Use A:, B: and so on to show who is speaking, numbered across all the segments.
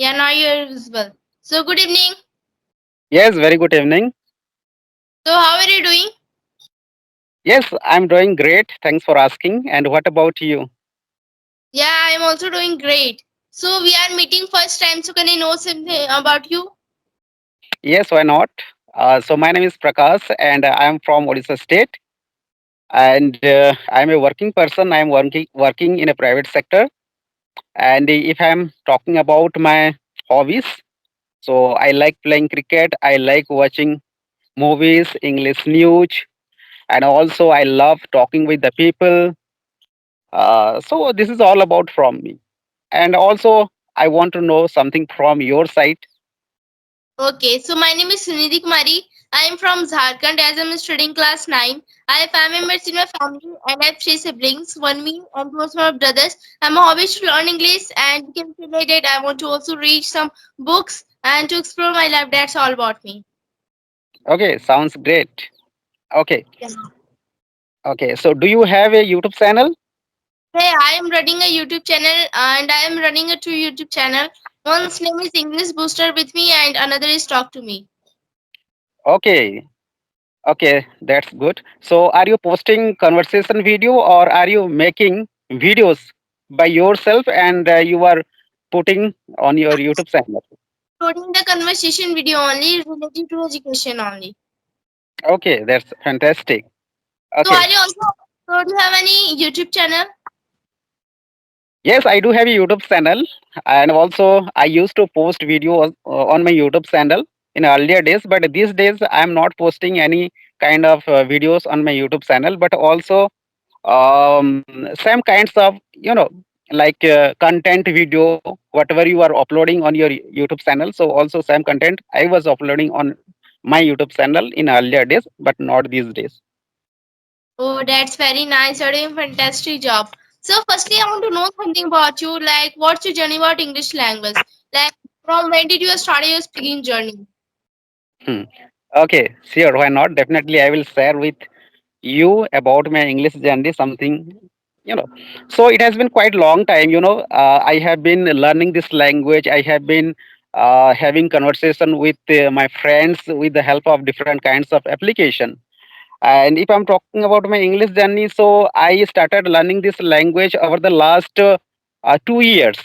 A: Yeah, now you're visible. So, good evening.
B: Yes, very good evening.
A: So, how are you doing?
B: Yes, I'm doing great. Thanks for asking. And what about you?
A: Yeah, I'm also doing great. So, we are meeting first time. So, can I know something about you?
B: Yes, why not? So my name is Prakash, and I'm from Odisha State. And I'm a working person. I'm working in a private sector. And if I'm talking about my hobbies, so I like playing cricket. I like watching movies, English news, and also I love talking with the people. So this is all about from me. And also, I want to know something from your side.
A: Okay, so my name is Sunidhi Kumari. I am from Jharkhand as I'm studying class 9. I have family members in my family and I have three siblings, one me and two of my brothers. I'm a hobby to learn English and you can feel that I want to also read some books and to explore my life. That's all about me.
B: Okay, sounds great. Okay,
A: Yeah.
B: okay. So, do you have a YouTube channel?
A: Hey, I am running a YouTube channel and I am running a two YouTube channel. One's name is English Booster with me and another is Talk to Me.
B: Okay, okay, that's good. So, are you posting conversation video or are you making videos by yourself and you are putting on your YouTube channel?
A: Uploading the conversation video only related to education only.
B: Okay, that's fantastic.
A: So
B: Okay.
A: are you also so do you have any YouTube channel?
B: Yes, I do have a YouTube channel, and also I used to post videos on my YouTube channel in earlier days. But these days, I am not posting any kind of videos on my YouTube channel. But also, same kinds of like content video, whatever you are uploading on your YouTube channel. So also same content I was uploading on my YouTube channel in earlier days, but not these days.
A: Oh, that's very nice. You're doing a fantastic job. So firstly I want to know something about you, like what's your journey about English language? Like from when did you start your speaking journey?
B: Hmm. Okay, sure, why not? Definitely, I will share with you about my English journey something, you know. So it has been quite long time, I have been learning this language. I have been having conversation with my friends with the help of different kinds of application. And if I'm talking about my English journey, so I started learning this language over the last 2 years,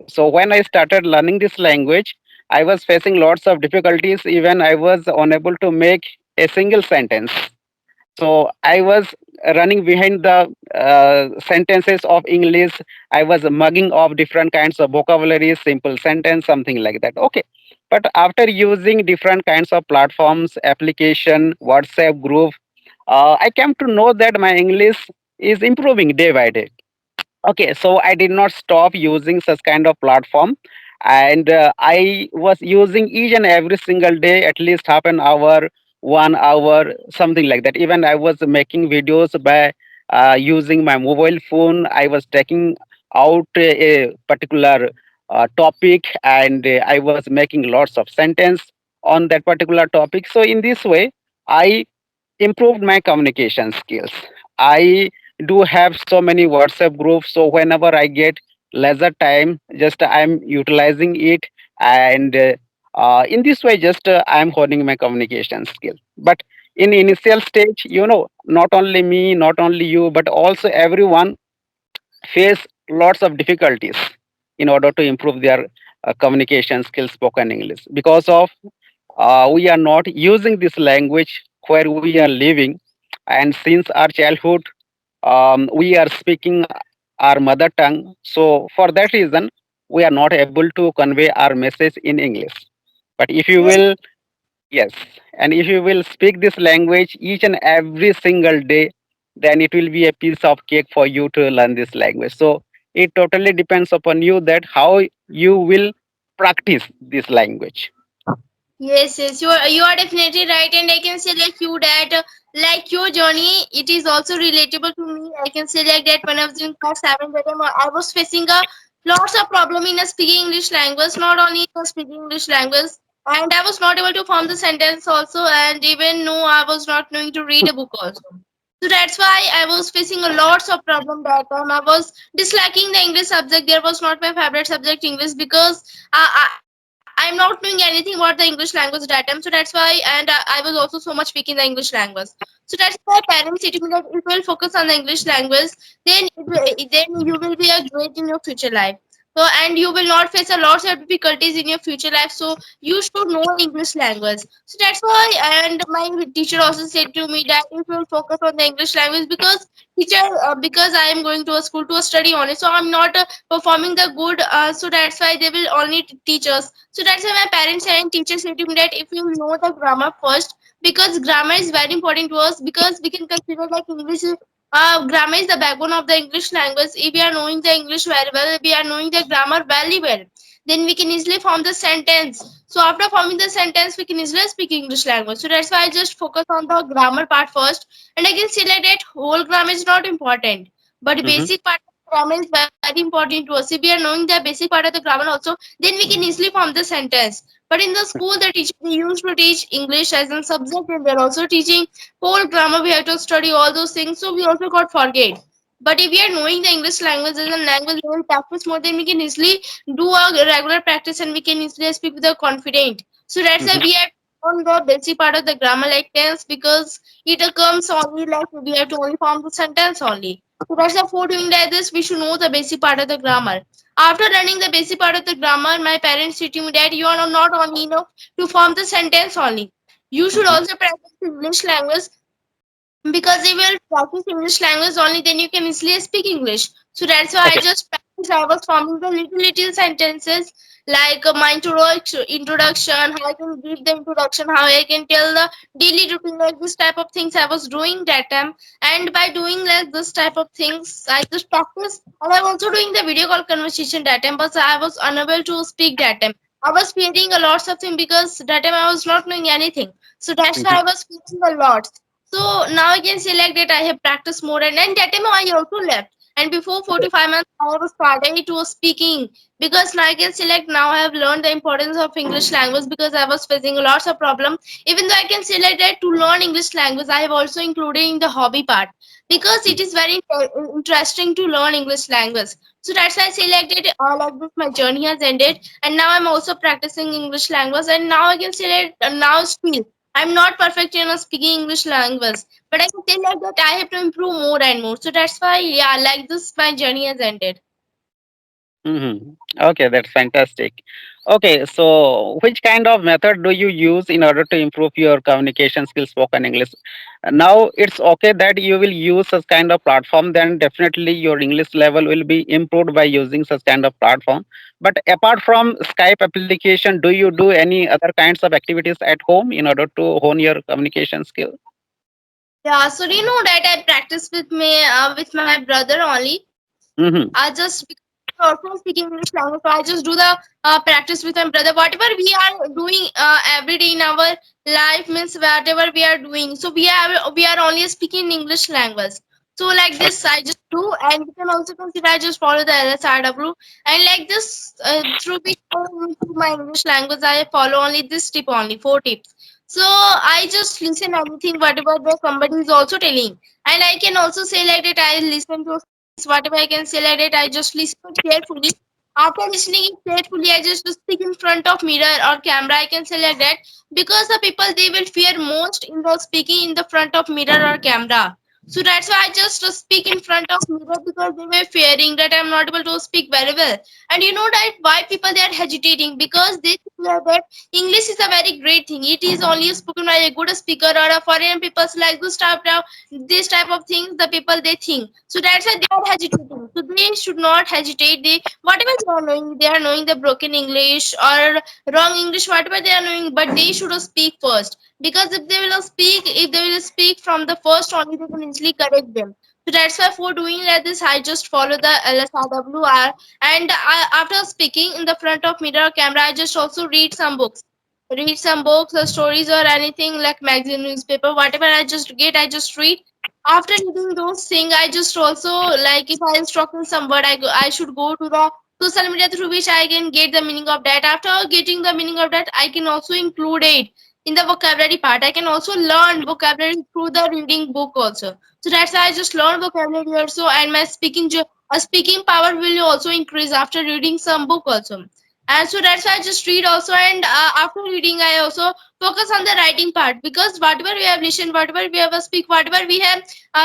B: So when I started learning this language, I was facing lots of difficulties. Even I was unable to make a single sentence. So I was running behind the sentences of English. I was mugging of different kinds of vocabulary, simple sentence, something like that. Okay. But after using different kinds of platforms, application, WhatsApp group, I came to know that my English is improving day by day. Okay, so I did not stop using such kind of platform, and I was using each and every single day at least half an hour, 1 hour, something like that. Even I was making videos by using my mobile phone. I was taking out a particular topic, and I was making lots of sentence on that particular topic. So in this way, I improved my communication skills. I do have so many WhatsApp groups, so whenever I get leisure time, just I'm utilizing it, and in this way, just I'm honing my communication skill. But in initial stage, not only me, not only you, but also everyone face lots of difficulties in order to improve their communication skills, spoken English, because of we are not using this language where we are living, and since our childhood we are speaking our mother tongue. So for that reason, we are not able to convey our message in English. But if you
A: Yes.
B: will, yes, and if you will speak this language each and every single day, then it will be a piece of cake for you to learn this language. So it totally depends upon you that how you will practice this language.
A: Yes, you are definitely right, and I can say like you that like your journey, it is also relatable to me. I can say like that when I was in class 7, that I was facing a lots of problem in speaking English language, not only in speaking English language, and I was not able to form the sentence also, and even no, I was not knowing to read a book also. So that's why I was facing a lots of problem that time. I was disliking the English subject. There was not my favorite subject English because I'm not knowing anything about the English language that time. So that's why, and I was also so much weak in the English language. So that's why parents teaching me that if you will focus on the English language, then you will be a great in your future life. So and you will not face a lots of difficulties in your future life. So you should know English language. So that's why, and my teacher also said to me that if you will focus on the English language because I am going to a school to a study only, so I'm not performing the good. So that's why they will only teach us. So that's why my parents and teachers said to me that if you know the grammar first, because grammar is very important to us, because we can consider like English. Grammar is the backbone of the English language. If we are knowing the English very well, if we are knowing the grammar very well, then we can easily form the sentence. So after forming the sentence, we can easily speak English language. So that's why I just focus on the grammar part first. And I can say like that whole grammar is not important, but
B: Hmm.
A: basic part of the grammar is very important to us. If we are knowing the basic part of the grammar also, then we can easily form the sentence. But in the school, the teacher they used to teach English as a subject, and they're also teaching whole grammar. We have to study all those things, so we also got forget. But if we are knowing the English language as a language, we will practice more. Then we can easily do a regular practice, and we can easily speak with a confident. So that's why
B: Hmm.
A: we have on the basic part of the grammar like tense, because it comes only like we have to only form the sentence only. So that's why for doing like this, we should know the basic part of the grammar. After learning the basic part of the grammar, my parents said to me that you are not only enough to form the sentence only. You should
B: Hmm.
A: also practice English language, because if you practice English language only, then you can easily speak English. So that's why I
B: Okay.
A: just practice. I was forming the little sentences like my introduction, how I can give the introduction, how I can tell the daily routine, like this type of things I was doing that time. And by doing like this type of things, I just practice. And I'm also doing the video call conversation that time, but I was unable to speak that time. I was fearing a lot of things because that time I was not knowing anything. So that's why
B: Hmm.
A: I was fearing a lot. So now I can say like that I have practiced more, and that time I also left. And before 45 months, I was started to speaking, because now I can say like now I have learned the importance of English language, because I was facing lots of problem. Even though I can say like that to learn English language, I have also included in the hobby part, because it is very interesting to learn English language. So that's why I say like that like this my journey has ended, and now I'm also practicing English language, and now I can say that now still I'm not perfect in speaking English language, but I can tell like that I have to improve more and more. So that's why, yeah, like this, my journey has ended.
B: Hmm. Okay, that's fantastic. Okay, so which kind of method do you use in order to improve your communication skills, spoken English? Now it's okay that you will use such kind of platform, then definitely your English level will be improved by using such kind of platform. But apart from Skype application, do you do any other kinds of activities at home in order to hone your communication skill?
A: Yeah, so do you know that I practice with my brother only. I
B: Mm-hmm.
A: just also speaking English language, so I just do the practice with my brother. Whatever we are doing every day in our life means whatever we are doing. So we are only speaking English language. So like this, I just do, and you can also consider I just follow the LSRW, and like this through which through my English language I follow only this tip only 4 tips. So I just listen anything whatever the somebody is also telling, and I can also say like that I listen to songs, whatever I can say like that I just listen it carefully. After listening it carefully, I just speak in front of mirror or camera. I can say like that, because the people they will fear most in the speaking in the front of mirror or camera. So that's why I just speak in front of mirror, because they were fearing that I'm not able to speak very well. And you know that why people they are hesitating, because they think that English is a very great thing. It is only spoken by a good speaker or a foreign people like this type of things the people they think. So that's why they are hesitating. So they should not hesitate. They whatever they are knowing the broken English or wrong English, whatever they are knowing, but they should speak first. Because if they will speak from the first only, they can easily correct them. So that's why for doing like this, I just follow the LSRWR, and after speaking in the front of mirror camera, I just also read some books or stories or anything like magazine, newspaper, whatever I just read. After reading those things, I just also like if I am stuck in some word, I should go to the social media through which I can get the meaning of that. After getting the meaning of that, I can also include it in the vocabulary part. I can also learn vocabulary through the reading book also. So that's why I just learn vocabulary also, and my speaking power will also increase after reading some book also. And so that's why I just read also, and after reading I also focus on the writing part, because whatever we have listened, whatever we have speak, whatever we have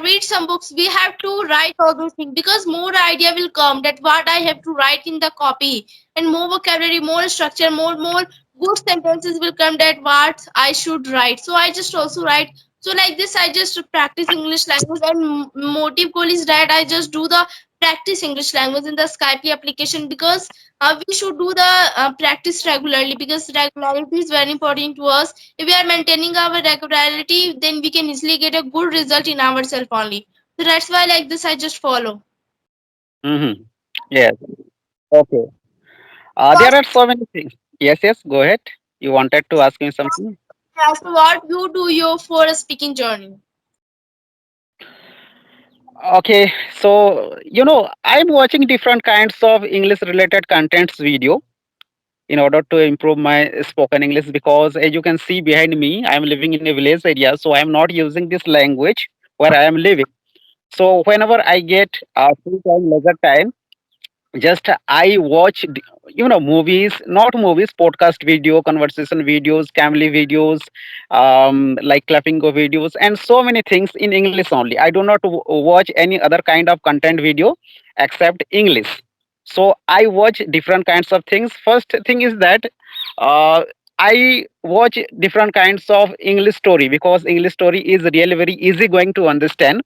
A: read some books, we have to write all those things, because more idea will come that what I have to write in the copy, and more vocabulary, more structure, more good sentences will come that what I should write. So I just also write. So like this, I just practice English language, and motive goal is that I just do the practice English language in the Skype application, because we should do the practice regularly, because regularity is very important to us. If we are maintaining our regularity, then we can easily get a good result in ourselves only. So that's why like this I just follow.
B: Mm-hmm. Yes. Okay. There
A: What
B: are so many things. Yes, yes, go ahead. You wanted to ask me something?
A: what you do your for a speaking journey?
B: Okay, so I'm watching different kinds of English related contents video in order to improve my spoken English, because as you can see behind me, I'm living in a village area, so I'm not using this language where I am living. So whenever I get free time, leisure time, just I watch movies, not movies, podcast video, conversation videos, family videos, like clappingo videos, and so many things in English only. I do not watch any other kind of content video except English. So I watch different kinds of things. First thing is that uh, I watch different kinds of English story, because English story is really very easy going to understand.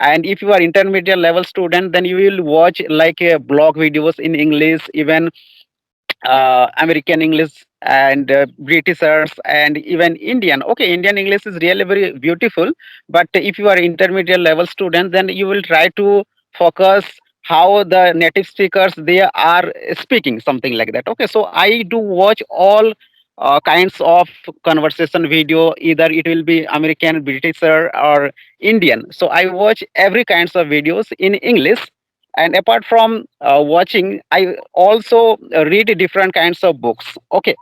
B: And if you are intermediate level student, then you will watch like blog videos in English, even American English, and Britishers, and even Indian. Okay, Indian English is really very beautiful, but if you are intermediate level student, then you will try to focus how the native speakers they are speaking, something like that. Okay, so I do watch all kinds of conversation video, either it will be American, Britisher, or Indian. So I watch every kinds of videos in English. And apart from watching, I also read different kinds of books. Okay,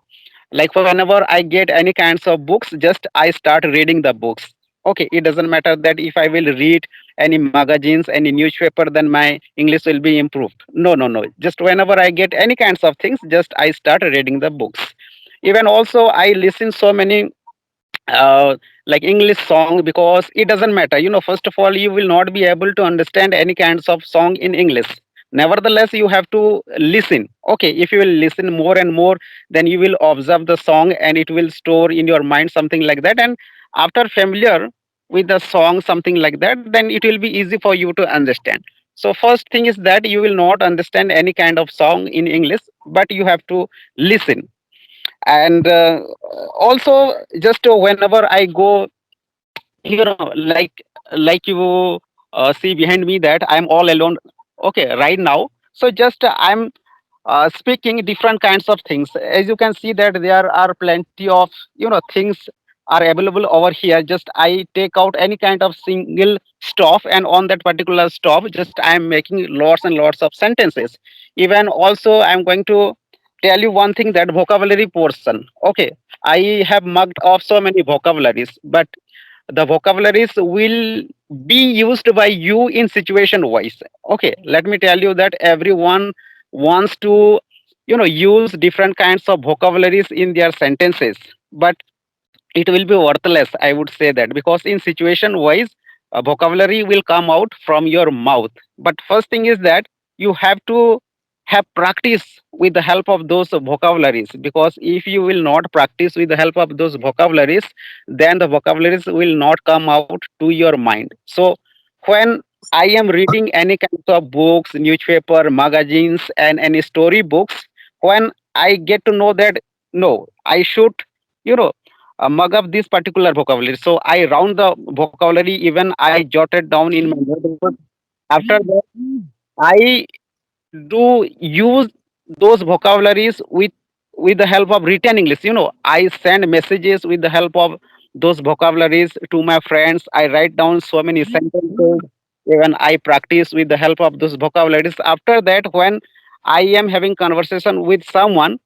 B: like whenever I get any kinds of books, just I start reading the books. Okay, it doesn't matter that if I will read any magazines, any newspaper, then my English will be improved. No, no, no, just whenever I get any kinds of things, just I start reading the books. Even also I listen so many uh, like English song, because it doesn't matter. First of all, you will not be able to understand any kinds of song in English. Nevertheless, you have to listen. Okay, if you will listen more and more, then you will observe the song and it will store in your mind, something like that. And after familiar with the song, something like that, then it will be easy for you to understand. So first thing is that you will not understand any kind of song in English, but you have to listen. And also, just whenever I go, like you see behind me, that I'm all alone, okay, right now. So just I'm speaking different kinds of things. As you can see that there are plenty of things are available over here. Just I take out any kind of single stop, and on that particular stop, just I'm making lots and lots of sentences. Even also, I'm going to tell you one thing, that vocabulary portion. Okay, I have mugged off so many vocabularies, but the vocabularies will be used by you in situation wise. Okay, let me tell you that everyone wants to use different kinds of vocabularies in their sentences, but it will be worthless, I would say that, because in situation wise, vocabulary will come out from your mouth. But first thing is that you have to have practice with the help of those vocabularies, because if you will not practice with the help of those vocabularies, then the vocabularies will not come out to your mind. So when I am reading any kinds of books, newspaper, magazines, and any story books, when I get to know that no, I should you know mug up this particular vocabulary. So I round the vocabulary, even I jotted down in my notebook. After that, I do use those vocabularies with the help of written English. I send messages with the help of those vocabularies to my friends. I write down so many sentences. Even I practice with the help of those vocabularies. After that, when I am having conversation with someone,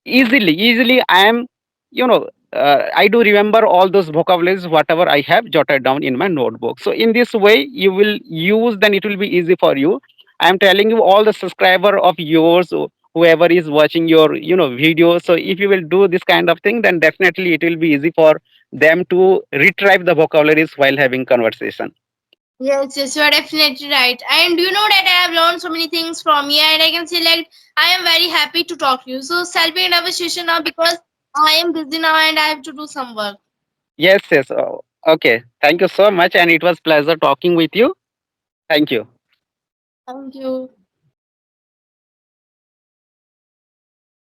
B: easily I am you know I do remember all those vocabularies, whatever I have jotted down in my notebook. So in this way, you will use, then it will be easy for you. I am telling you, all the subscriber of yours, whoever is watching your, video. So if you will do this kind of thing, then definitely it will be easy for them to retrieve the vocabularies while having conversation.
A: Yes, yes, you are definitely right. And you know that I have learned so many things from you, and I can say like I am very happy to talk to you. So shall we end our session now because I am busy now and I have to do some work.
B: Yes, yes. Okay. Thank you so much, and it was pleasure talking with you. Thank you.
A: Thank you.